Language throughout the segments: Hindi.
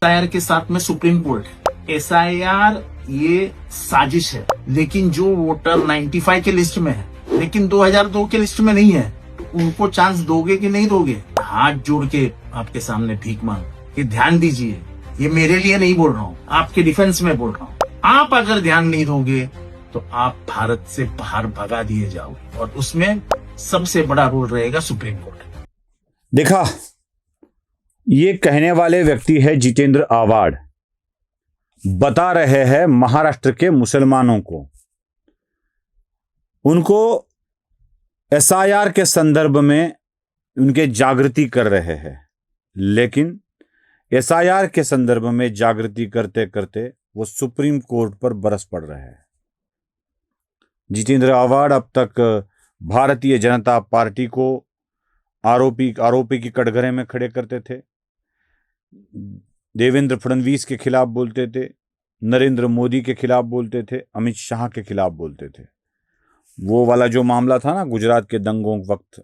एसआईआर के साथ में सुप्रीम कोर्ट है। एसआईआर ये साजिश है, लेकिन जो वोटर 95 के लिस्ट में है लेकिन 2002 के लिस्ट में नहीं है, तो उनको चांस दोगे कि नहीं दोगे? हाथ जोड़ के आपके सामने भीख मांग ये ध्यान दीजिए। ये मेरे लिए नहीं बोल रहा हूँ, आपके डिफेंस में बोल रहा हूँ। आप अगर ध्यान नहीं दोगे तो आप भारत से बाहर भगा दिए जाओगे, और उसमें सबसे बड़ा रोल रहेगा सुप्रीम कोर्ट। देखा, ये कहने वाले व्यक्ति है जितेंद्र आवाड़। बता रहे हैं महाराष्ट्र के मुसलमानों को, उनको एसआईआर के संदर्भ में उनके जागृति कर रहे हैं, लेकिन एसआईआर के संदर्भ में जागृति करते करते वो सुप्रीम कोर्ट पर बरस पड़ रहे हैं। जितेंद्र आवाड़ अब तक भारतीय जनता पार्टी को आरोपी की कटघरे में खड़े करते थे, देवेंद्र फडणवीस के खिलाफ बोलते थे, नरेंद्र मोदी के खिलाफ बोलते थे, अमित शाह के खिलाफ बोलते थे। वो वाला जो मामला था ना, गुजरात के दंगों वक्त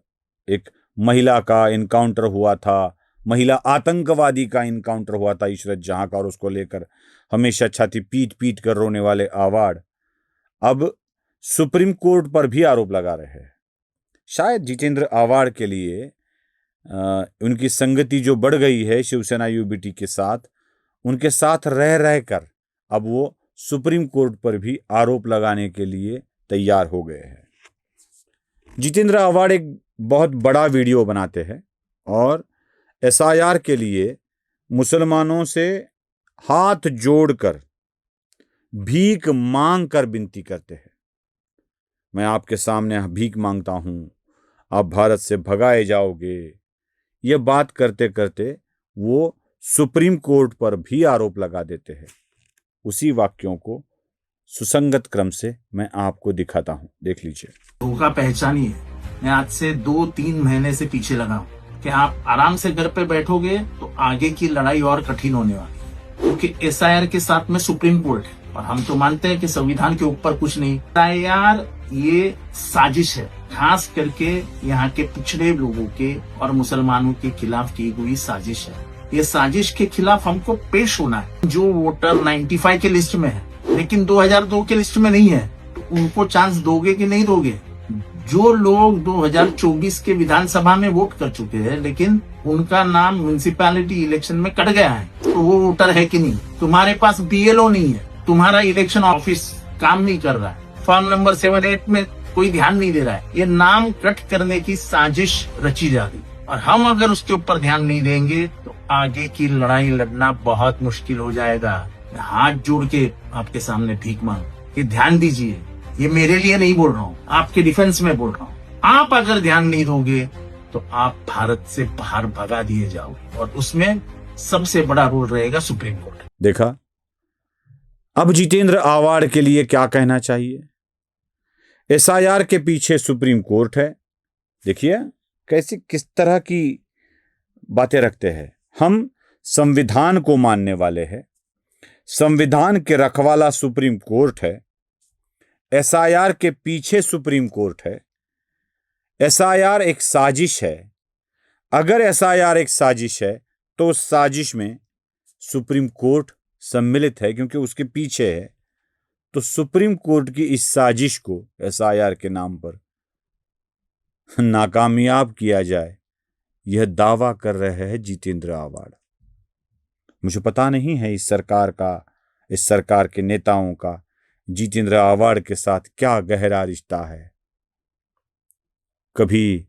एक महिला का इनकाउंटर हुआ था, महिला आतंकवादी का इनकाउंटर हुआ था इशरत जहां का, और उसको लेकर हमेशा छाती पीट पीट कर रोने वाले आवाड़ अब सुप्रीम कोर्ट पर भी आरोप लगा रहे हैं। शायद जितेंद्र आवाड़ के लिए उनकी संगति जो बढ़ गई है शिवसेना यूबीटी के साथ, उनके साथ रह रहकर अब वो सुप्रीम कोर्ट पर भी आरोप लगाने के लिए तैयार हो गए हैं। जितेंद्र आवाड़ एक बहुत बड़ा वीडियो बनाते हैं और एसआईआर के लिए मुसलमानों से हाथ जोड़कर भीख मांग कर विनती करते हैं। मैं आपके सामने भीख मांगता हूं, आप भारत से भगाए जाओगे। ये बात करते करते वो सुप्रीम कोर्ट पर भी आरोप लगा देते हैं। उसी वाक्यों को सुसंगत क्रम से मैं आपको दिखाता हूं, देख लीजिए। धोखा पहचानिए। मैं आज से 2-3 महीने से पीछे लगा हूं कि आप आराम से घर पे बैठोगे तो आगे की लड़ाई और कठिन होने वाली है, क्योंकि एसआईआर के साथ में सुप्रीम कोर्ट है और हम तो मानते हैं कि संविधान के ऊपर कुछ नहीं। एसआईआर ये साजिश है, खास करके यहाँ के पिछड़े लोगों के और मुसलमानों के खिलाफ की हुई साजिश है। ये साजिश के खिलाफ हमको पेश होना है। जो वोटर 95 के लिस्ट में है लेकिन 2002 के लिस्ट में नहीं है, तो उनको चांस दोगे कि नहीं दोगे? जो लोग 2024 के विधानसभा में वोट कर चुके हैं लेकिन उनका नाम म्युनिसिपैलिटी इलेक्शन में कट गया है, तो वो वोटर है कि नहीं? तुम्हारे पास बीएलओ नहीं है, तुम्हारा इलेक्शन ऑफिस काम नहीं कर रहा है, फॉर्म नंबर 78 में कोई ध्यान नहीं दे रहा है। ये नाम कट करने की साजिश रची जा रही, और हम अगर उसके ऊपर ध्यान नहीं देंगे तो आगे की लड़ाई लड़ना बहुत मुश्किल हो जाएगा। हाथ जोड़ के आपके सामने भीख मांग ये ध्यान दीजिए। ये मेरे लिए नहीं बोल रहा हूँ, आपके डिफेंस में बोल रहा हूँ। आप अगर ध्यान नहीं दोगे तो आप भारत से बाहर भगा दिए जाओगे, और उसमें सबसे बड़ा रोल रहेगा सुप्रीम कोर्ट। देखा, अब जितेंद्र आवाड़ के लिए क्या कहना चाहिए? एसआईआर के पीछे सुप्रीम कोर्ट है। देखिए कैसी किस तरह की बातें रखते हैं। हम संविधान को मानने वाले हैं, संविधान के रखवाला सुप्रीम कोर्ट है। एसआईआर के पीछे सुप्रीम कोर्ट है। एसआईआर एक साजिश है। अगर एसआईआर एक साजिश है तो उस साजिश में सुप्रीम कोर्ट सम्मिलित है, क्योंकि उसके पीछे है। तो सुप्रीम कोर्ट की इस साजिश को एसआईआर के नाम पर नाकामयाब किया जाए, यह दावा कर रहे हैं जितेंद्र आवाड़। मुझे पता नहीं है इस सरकार के नेताओं का जितेंद्र आवाड़ के साथ क्या गहरा रिश्ता है। कभी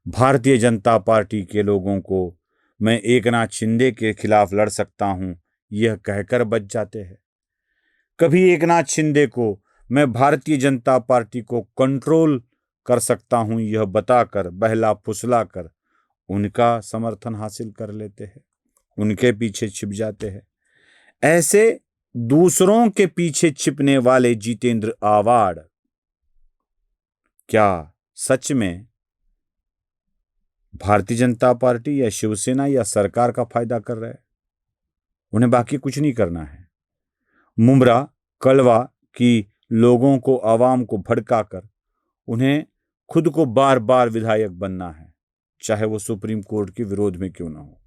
भारतीय जनता पार्टी के लोगों को मैं एकनाथ शिंदे के खिलाफ लड़ सकता हूं यह कहकर बच जाते हैं, कभी एकनाथ शिंदे को मैं भारतीय जनता पार्टी को कंट्रोल कर सकता हूं यह बताकर, बहला फुसला कर उनका समर्थन हासिल कर लेते हैं, उनके पीछे छिप जाते हैं। ऐसे दूसरों के पीछे छिपने वाले जितेंद्र आवाड़ क्या सच में भारतीय जनता पार्टी या शिवसेना या सरकार का फायदा कर रहे हैं? उन्हें बाकी कुछ नहीं करना है। मुमरा कलवा की लोगों को, आवाम को भड़काकर उन्हें खुद को बार बार विधायक बनना है, चाहे वो सुप्रीम कोर्ट के विरोध में क्यों ना हो।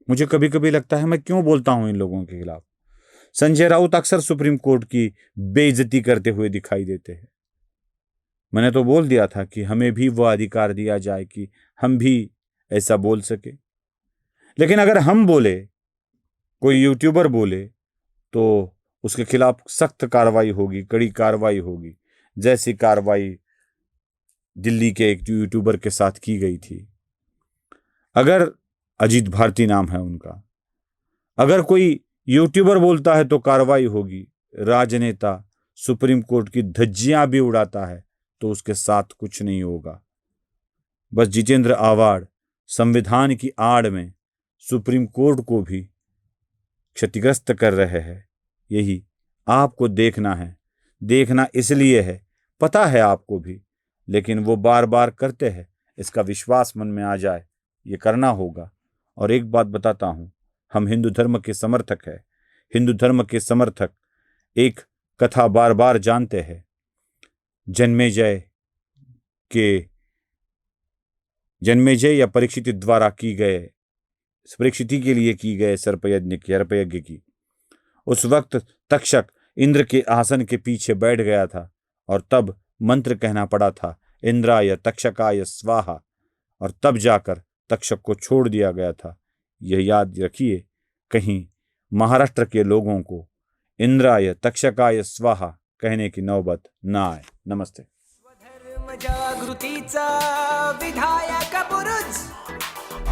मुझे कभी कभी लगता है मैं क्यों बोलता हूं इन लोगों के खिलाफ। संजय राउत अक्सर सुप्रीम कोर्ट की बेइज्जती करते हुए दिखाई देते हैं। मैंने तो बोल दिया था कि हमें भी वो अधिकार दिया जाए कि हम भी ऐसा बोल सके। लेकिन अगर हम बोले, कोई यूट्यूबर बोले, तो उसके खिलाफ सख्त कार्रवाई होगी, कड़ी कार्रवाई होगी, जैसी कार्रवाई दिल्ली के एक यूट्यूबर के साथ की गई थी। अगर अजीत भारती नाम है उनका, अगर कोई यूट्यूबर बोलता है तो कार्रवाई होगी। राजनेता सुप्रीम कोर्ट की धज्जियां भी उड़ाता है तो उसके साथ कुछ नहीं होगा। बस जितेंद्र आवाड़ संविधान की आड़ में सुप्रीम कोर्ट को भी क्षतिग्रस्त कर रहे हैं। यही आपको देखना है। देखना इसलिए है, पता है आपको भी, लेकिन वो बार बार करते हैं, इसका विश्वास मन में आ जाए, ये करना होगा। और एक बात बताता हूं, हम हिंदू धर्म के समर्थक हैं। हिंदू धर्म के समर्थक एक कथा बार बार जानते हैं। जन्मेजय या परीक्षित द्वारा की गए, परीक्षित के लिए की गए सर्पयज्ञ की। उस वक्त तक्षक इंद्र के आसन के पीछे बैठ गया था और तब मंत्र कहना पड़ा था, इंद्राय तक्षकाय स्वाहा, और तब जाकर तक्षक को छोड़ दिया गया था। यह याद रखिए, कहीं महाराष्ट्र के लोगों को इंद्राय तक्षकाय स्वाहा कहने की नौबत ना आए। नमस्ते। स्वधर्म जागृतीचा विधायक बुरुज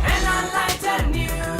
NLighter News.